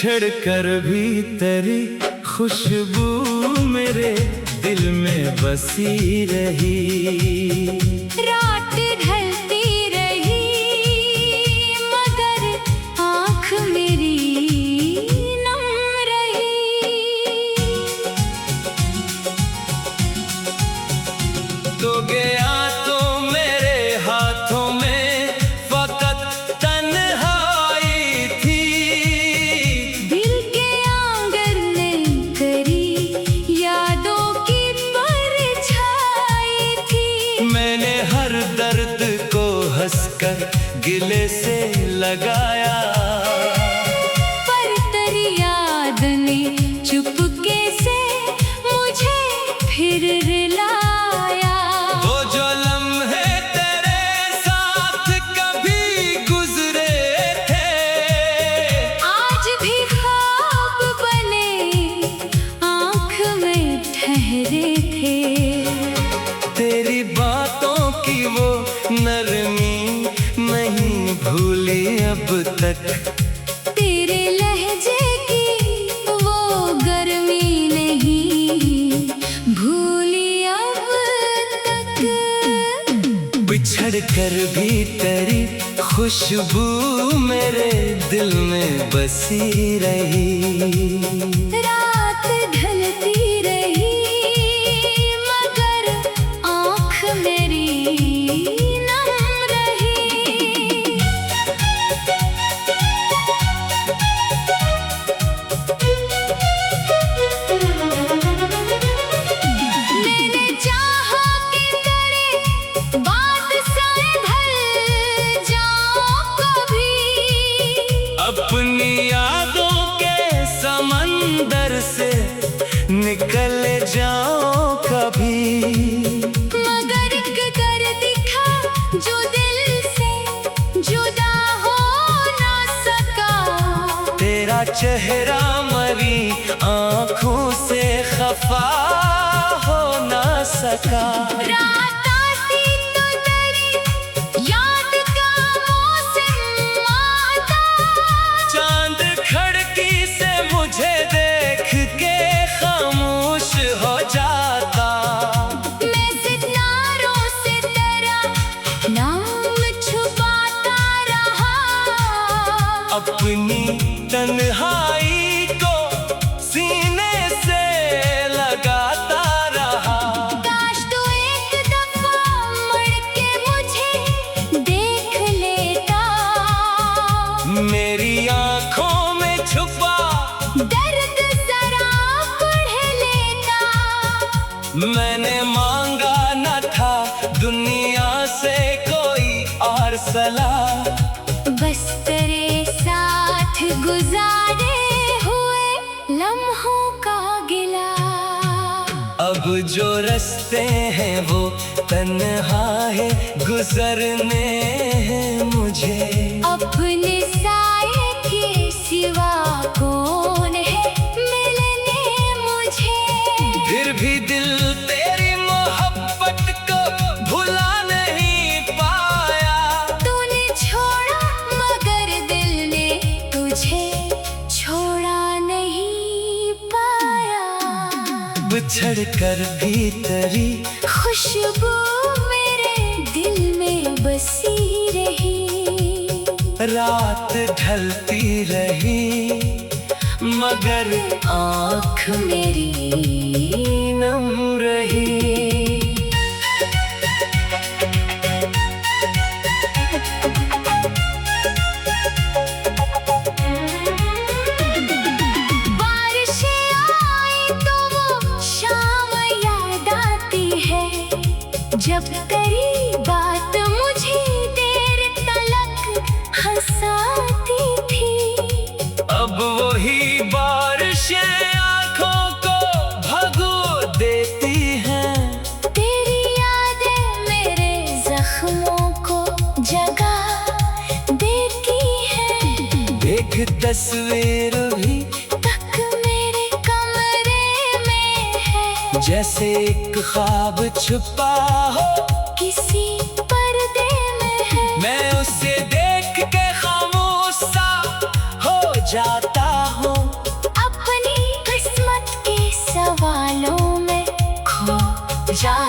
बिछड़ कर भी तेरी खुशबू मेरे दिल में बसी रही। रात ढलती रही मगर आँख मेरी नम रही। तो गया तो मेरे हाथों में फकत तन्हाई थी। दिल के आंगन में करी यादों की परछाई थी। मैंने हर दर्द को हंसकर गिले से लगाया, पर तेरी याद ने चुपके से मुझे फिर रुलाया। वो जो लम्हे तेरे साथ कभी गुजरे थे, आज भी ख्वाब बने आँख में ठहरे थे। तेरी बातों की वो नरमी नहीं भूली अब तक। तेरे लहजे की वो गर्मी नहीं भूली अब तक। बिछड़ कर भी तेरी खुशबू मेरे दिल में बसी रही। रात ढलती रही मगर आँख मेरी नम रही। मैंने चाहा कि तेरे बात से ढल जाऊं कभी। अपनी यादों के समंदर से निकल जाओ कभी। मगर एक कर दिखा जो दिल से जुदा हो ना सका। तेरा चेहरा मरी आँखों से खफा हो ना सका। रात आती तो तेरी याद का मौसम आता। चांद खिड़की से मुझे देख के खामोश हो जाता। मैं सितारों से तेरा नाम छुपाता रहा। अपनी तन्हाई को सीने से लगाता रहा। काश तू एक दफा मुड़ के मुझे देख लेता। मेरी आँखों में छुपा दर्द जरा पढ़ लेता। मैंने मांगा न था दुनिया से कोई और सलाह। बस तेरे साथ गुजारे हुए लम्हों का गिला। अब जो रास्ते हैं वो तन्हा है गुजरने हैं मुझे। अपने साए के सिवा कौन है मिलने मुझे। फिर भी दिल तेरी मोहब्बत को भुला नहीं पाया। तूने छोड़ा मगर दिल ने तुझे छोड़ा नहीं पाया। बिछड़ कर भी तेरी खुशबू मेरे दिल में बसी रही। रात ढलती रही मगर आँख मेरी नम रही। बारिशें आई तो वो शाम याद आती है। जब तेरी बात मुझे देर तलक हंसाती थी। अब वही बारिशें आँखों को भगो देती हैं। तेरी यादें मेरे जख्मों को जगा देती हैं। एक तस्वीर भी तक मेरे कमरे में है। जैसे एक ख्वाब छुपा हो किसी पर्दे में है। मैं उसे देख के खामोश सा हो जाता हूँ।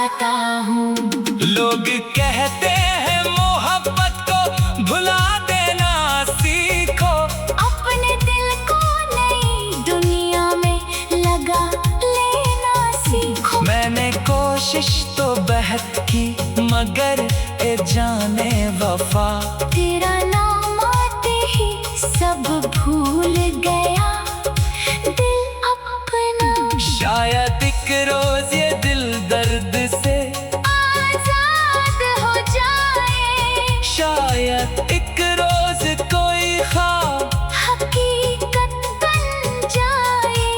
चाहता हूँ। लोग कहते हैं मोहब्बत को भुला देना सीखो, अपने दिल को नई दुनिया में लगा लेना सीखो। मैंने कोशिश तो बहुत की मगर ए जाने वफा, तेरा नाम आते ही सब भूल गया दिल अपना। शायद एक रोज ये दिल दर्द से आजाद हो जाए, शायद एक रोज कोई ख्वाब हकीकत बन जाए।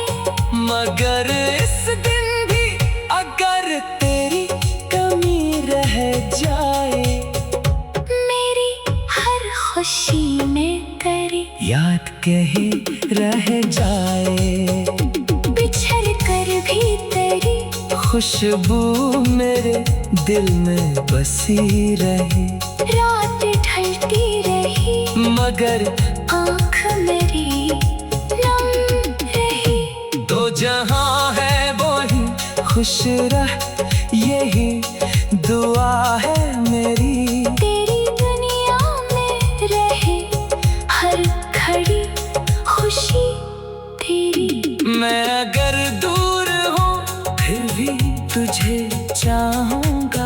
मगर इस दिन भी अगर तेरी कमी रह जाए, मेरी हर खुशी में तेरी याद कहीं रह जाए, बिछड़ कर भी तेरी खुशबू मेरे दिल में बसी रही। रात ढलती रही मगर आँख मेरी नम रही। दो जहां है वो ही खुश रह, यही दुआ है मेरी। तेरी दुनिया में रहे हर घड़ी खुशी तेरी। मैं अगर दूर हूँ फिर भी तुझे चाहूँगा,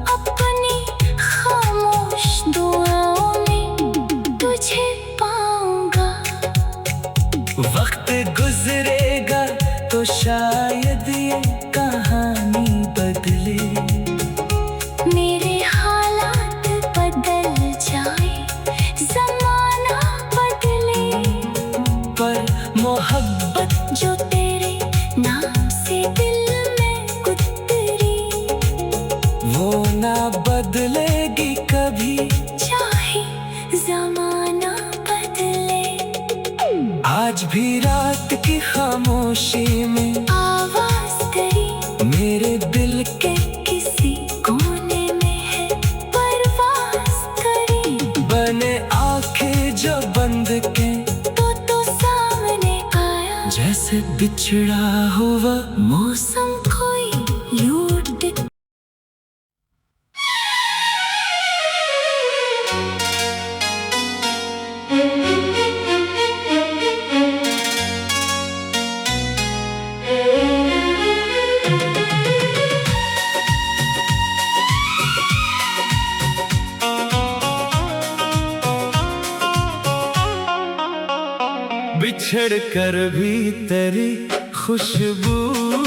अपनी खामोश दुआओं में तुझे पाऊंगा। वक्त गुजरेगा तो शायद ये कहानी बदले, मेरे हालात बदल जाए, जमाना बदले, पर मोहब्बत जो तेरे नाम से दिल में उतरी, वो ना बदलेगी कभी। चाहे जमाना बदले। आज भी रात की खामोशी में आवाज तेरी मेरे दिल के किसी कोने में है परवाज करी। बने आंखें जो बंद के तो सामने आया, जैसे बिछड़ा हुआ मौसम कोई लूट बिछड़ कर भी तेरी खुशबू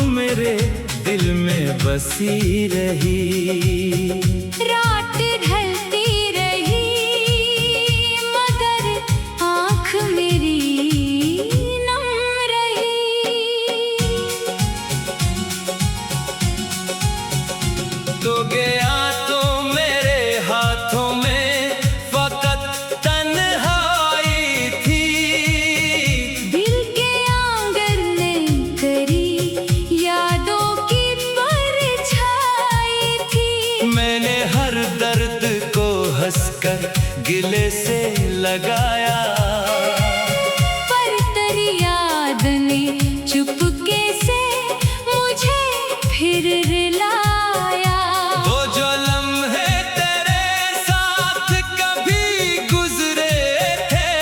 मेरे दिल में बसी रही। रात ढलती रही मगर आँख मेरी नम रही। तो गया तो मेरे हाथों में फकत तन्हाई थी, दिल के आंगन में करी यादों की परछाई थी। मैंने हर दर्द को हंसकर गिले से लगाया, पर तेरी याद ने चुपके से मुझे फिर रुलाया। वो जो लम्हे तेरे साथ कभी गुजरे थे,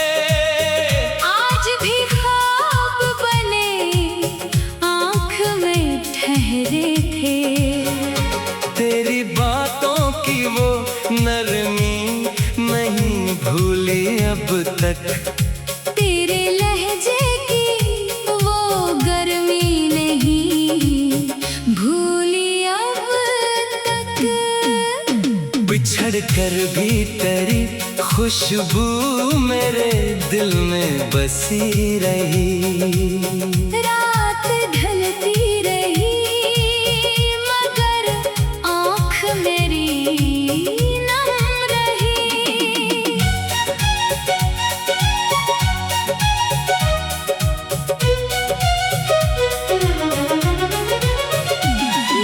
आज भी ख्वाब बने आँख में ठहरे थे। तेरी बातों की वो नरमी नहीं भूली अब तक, तेरे लहजे की वो गर्मी नहीं भूली अब तक। बिछड़ कर भी तेरी खुशबू मेरे दिल में बसी रही। रात ढलती रही मगर आँख मेरी नम रही।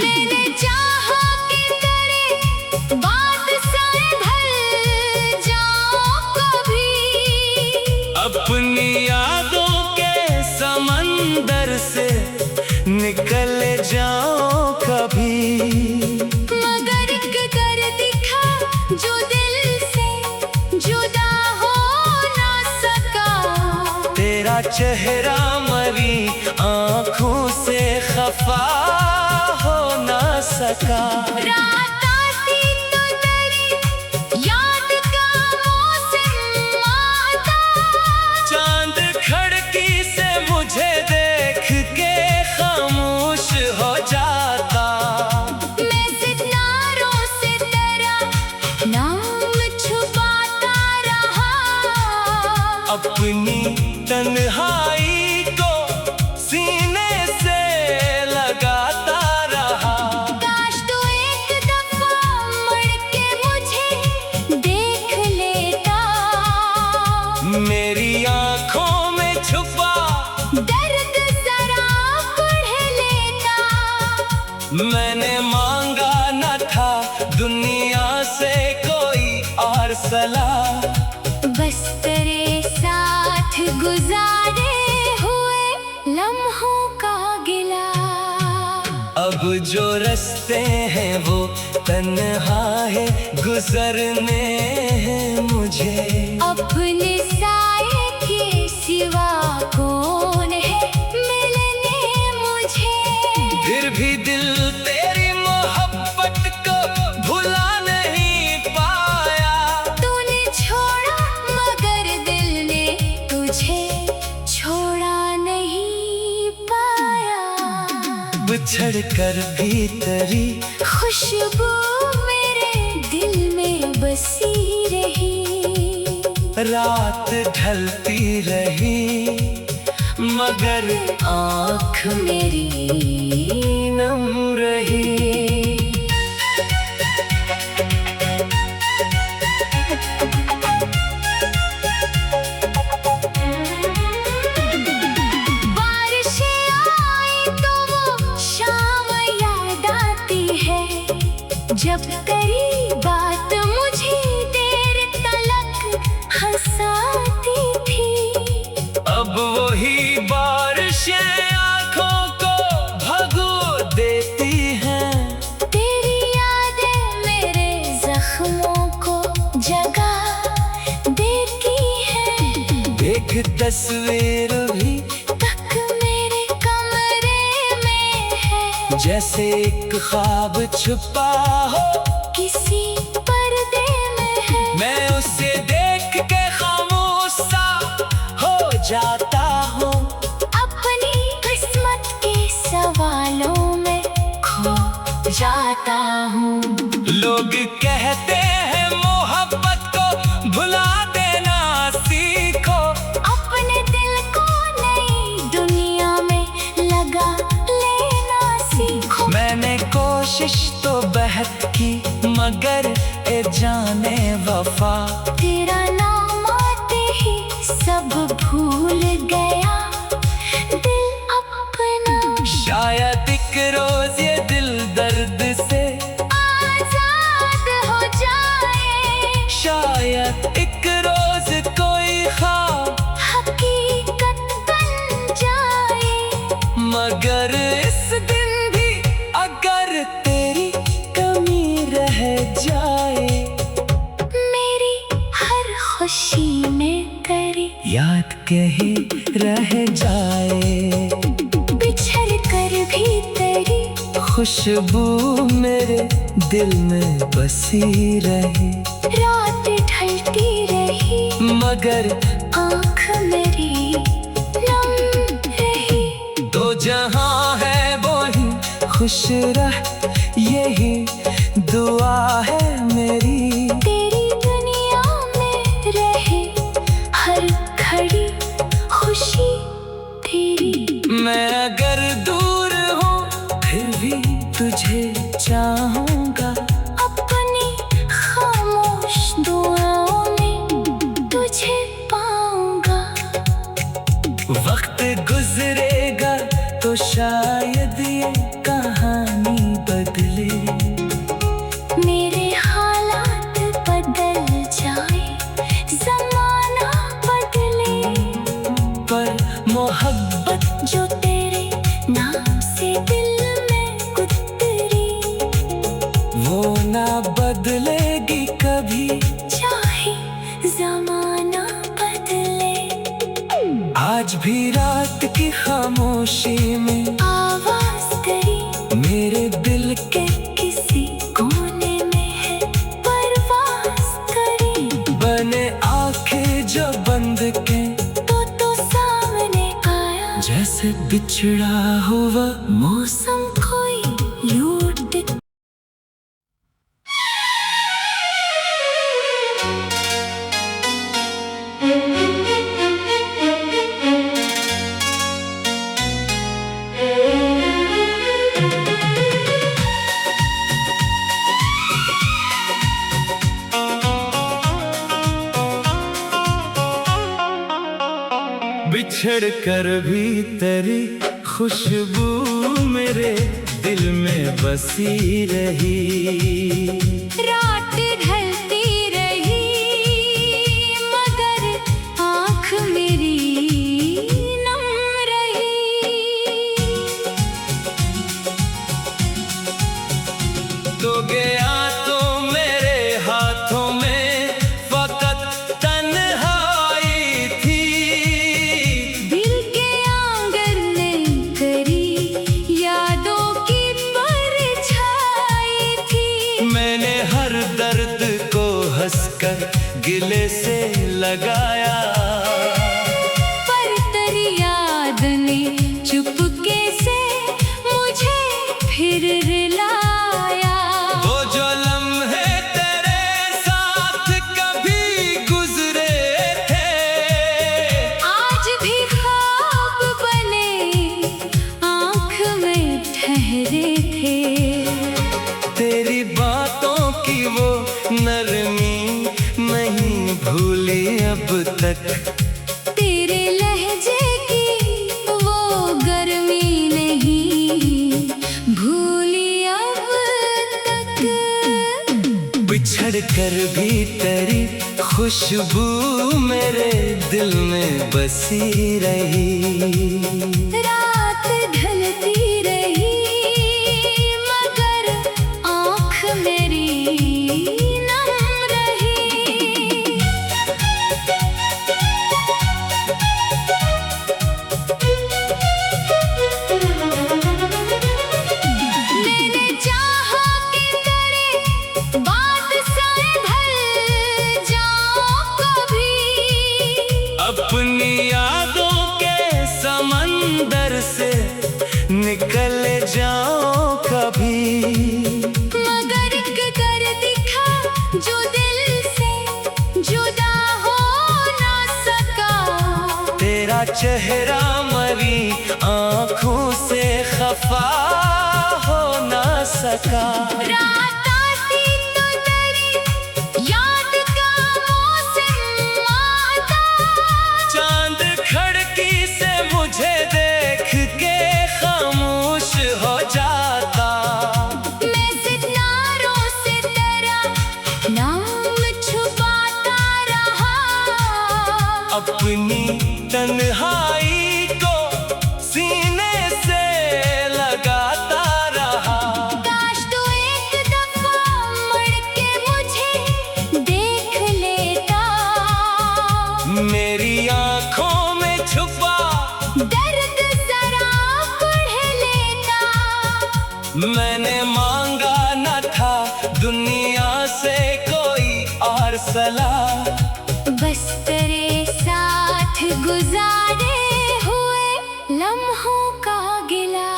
मैंने चाहा कि तेरे बात से ढल जाऊं कभी, अपनी यादों के समंदर चेहरा मरी आंखों से खफा हो ना सका। रात आती तो तेरी याद का मौसम आता, चांद खिड़की से मुझे देख के खामोश हो जाता। मैं सितारों से तेरा नाम छुपाता रहा, अपनी तन्हाई को सीने से लगाता रहा। काश तू एक दफा मुड़ के मुझे देख लेता, मेरी आंखों में छुपा दर्द जरा पढ़ लेता। मैंने मांगा न था दुनिया से कोई और सलाह, बस तेरे साथ गुजारे हुए लम्हों का गिला। अब जो रास्ते हैं वो तन्हा है, गुजरने हैं मुझे। अपने साए के सिवा कौन है मिलने मुझे। फिर भी दिल तेरी मोहब्बत को भुला नहीं पाया। तूने छोड़ा मगर दिल ने तुझे छोड़ा नहीं पाया। बिछड़ कर भी तेरी खुशबू मेरे दिल में बसी रही, रात ढलती रही मगर आँख मेरी नम रही। बारिशें आई तो वो शाम याद आती है, जब तेरी बात मुझे देर तलक हंसाती थी। अब वही बारिशें आंखों को भगो देती हैं। तेरी यादें मेरे जख्मों को जगा देती है। एक तस्वीर भी तक मेरे कमरे में है, जैसे एक ख्वाब छुपा हो किसी पर्दे में है। मैं उसे देख के खामोश सा हो जाता हूँ। अपनी किस्मत के सवालों में खो जाता हूँ। लोग कहते हैं मोहब्बत को भुला देना सीखो, अपने दिल को नई दुनिया में लगा लेना सीखो। मैंने कोशिश तो बहुत की मगर ए जाने वफा, तेरा नाम आते ही सब भूल गया दिल अपना। शायद एक रोज ये दिल दर्द से आजाद हो जाए, शायद एक रोज कोई ख्वाब हकीकत बन जाए। मगर इस दिन भी अगर तेरी कमी रह जाए, मेरी हर खुशी में तेरी याद कहीं रह जाए। बिछड़ कर भी तेरी खुशबू मेरे दिल में बसी रही, रात ढलती रही मगर आँख मेरी नम रही। दो जहां है वो ही खुश रह, यही दुआ है मेरी। तेरी दुनिया में रहे हर घड़ी खुशी तेरी। मैं अगर दूर हूँ फिर भी तुझे चाहूँगा, अपनी खामोश दुआओं में तुझे पाऊंगा। वक्त गुजरेगा तो शायद ये कहानी बदले, मेरे हालात बदल जाए, जमाना बदले, पर मोहब्बत जो तेरे नाम से दिल में उतरी, वो ना बदलेगी कभी। चाहे जमाना बदले। आज भी रात की खामोशी में आवाज करी मेरे दिल के किसी कोने में है परवाज करी। बने आंखें जो बंद के तो सामने आया जैसे बिछड़ा हुआ मौसम कोई लूट। बिछड़ कर भी तेरी खुशबू मेरे दिल में बसी रही। रात ढलती रही मगर आँख मेरी नम रही। तो गया तो मेरे हाथों में फकत तन्हाई थी। दिल के आंगन में करी यादों की परछाई थी। मैंने हर दर्द को हंसकर गिले से लगाया, पर तेरी याद ने चुपके से मुझे फिर रुलाया। वो जो लम्हे तेरे साथ कभी गुजरे थे आज भी ख्वाब बने आँख में ठहरे थे। तेरी बातों की वो नरमी नहीं भूली अब तक। तेरे लहजे की वो गर्मी नहीं भूली अब तक। बिछड़ कर भी तेरी खुशबू मेरे दिल में बसी रही। रात ढलती रही मगर आँख मेरी नम रही। मैंने चाहा कि तेरे बात से ढल जाऊं कभी। अपनी यादों के समंदर से निकल जाओ कभी। मगर एक दर्द दिखा जो दिल से जुदा हो ना सका। तेरा चेहरा मरी आंखों से खफा हो ना सका। रात आती तो तेरी याद का मौसम आता। चांद खिड़की से मुझे देख के खामोश हो जाता। मैं सितारों से तेरा नाम छुपाता रहा। अपनी तन्हाई को सीने से लगाता रहा। काश तू एक दफा मुड़ के मुझे देख लेता। मेरी आंखों में छुपा दर्द जरा पढ़ लेता। मैंने मांगा न था दुनिया से कोई और सलाह। बस तेरे साथ गुजारे हुए लम्हों का गिला।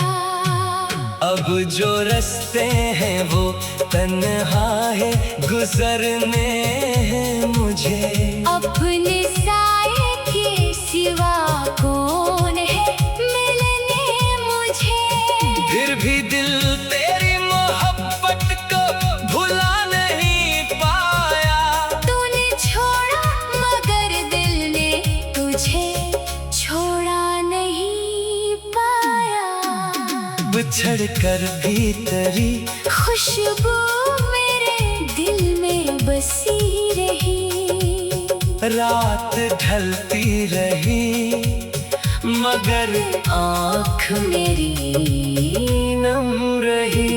अब जो रास्ते हैं वो तन्हा है गुजरने हैं मुझे। अपने साए के सिवा कौन है मिलने मुझे। फिर भी दिल तेरी मोहब्बत को भुला नहीं पाया। तूने छोड़ा मगर दिल ने तुझे छोड़ा नहीं पाया। बिछड़ कर भी तेरी खुशबू मेरे दिल में बसी रही। रात ढलती रही मगर आँख मेरी नम रही।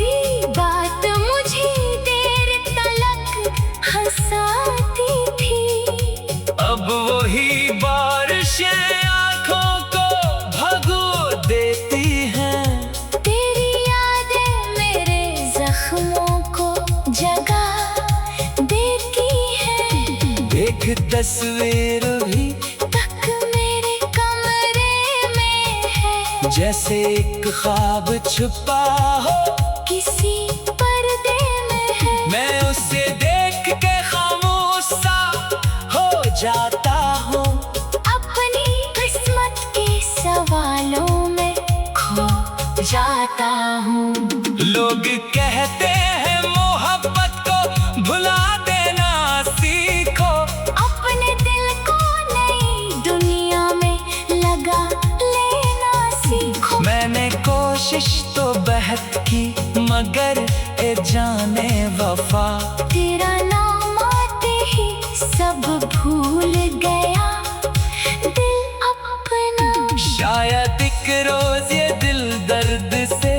कोई बात मुझे देर तलक हंसाती थी। अब वही बारिशें आंखों को भगो देती हैं। तेरी यादें मेरे जख्मों को जगा देती हैं। एक तस्वीर भी तक मेरे कमरे में है, जैसे एक ख्वाब छुपा हो किसी पर्दे में है। मैं उसे देख के खामोश सा हो जाता हूँ। अपनी किस्मत के सवालों में खो जाता हूँ। लोग कहते हैं मोहब्बत को भुला देना सीखो। अपने दिल को नई दुनिया में लगा लेना सीखो। मैंने कोशिश तो बहुत की मगर ए जाने वफा, तेरा नाम आते ही सब भूल गया दिल अपना। शायद एक रोज ये दिल दर्द से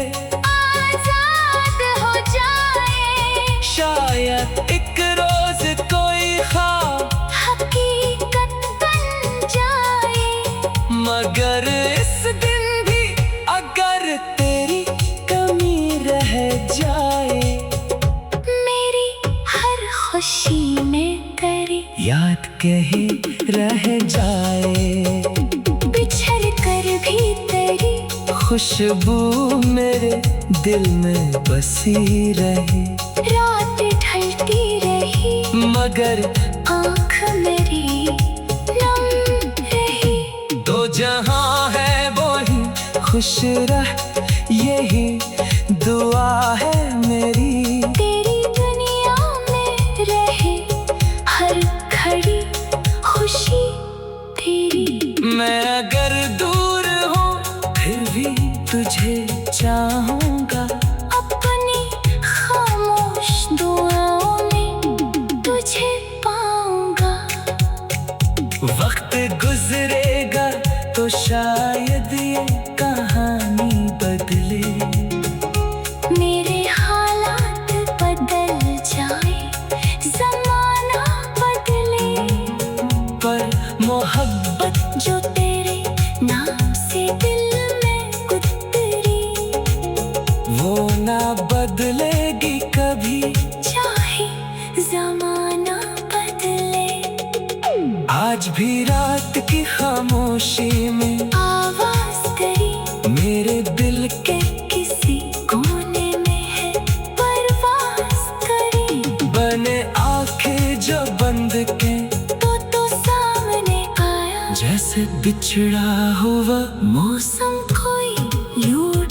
आजाद हो जाए, शायद एक रोज कोई ख्वाब हकीकत बन जाए। मगर इस दिन भी अगर तेरी कमी रह जाए, मेरी हर खुशी में तेरी याद कहीं रह जाए। बिछड़ कर भी तेरी खुशबू मेरे दिल में बसी रही। रात ढलती रही मगर आँख मेरी नम रही। तो जहाँ है वो ही खुश रह, यही दुआ है मेरी। तेरी दुनिया में रहे हर घड़ी खुशी तेरी। मैं अगर दूर हूँ फिर भी तुझे चाहूँगा। अपनी खामोश दुआओं में तुझे पाऊंगा। वक्त गुजरेगा तो शायद ये कहानी बदले। मेरे हालात बदल जाए, जमाना बदले, पर मोहब्बत जो तेरे नाम से दिल में उतरी, वो ना बदलेगी कभी। चाहे जमाना बदले। आज भी रात की खामोशी में आवाज करी मेरे दिल के किसी कोने में है परवाज करी। बने आंखें जो बंद के तो सामने आया, जैसे बिछड़ा हुआ मौसम कोई लूट।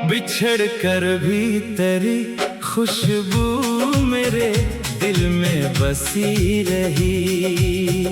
बिछड़ कर भी तेरी खुशबू मेरे दिल में बसी रही।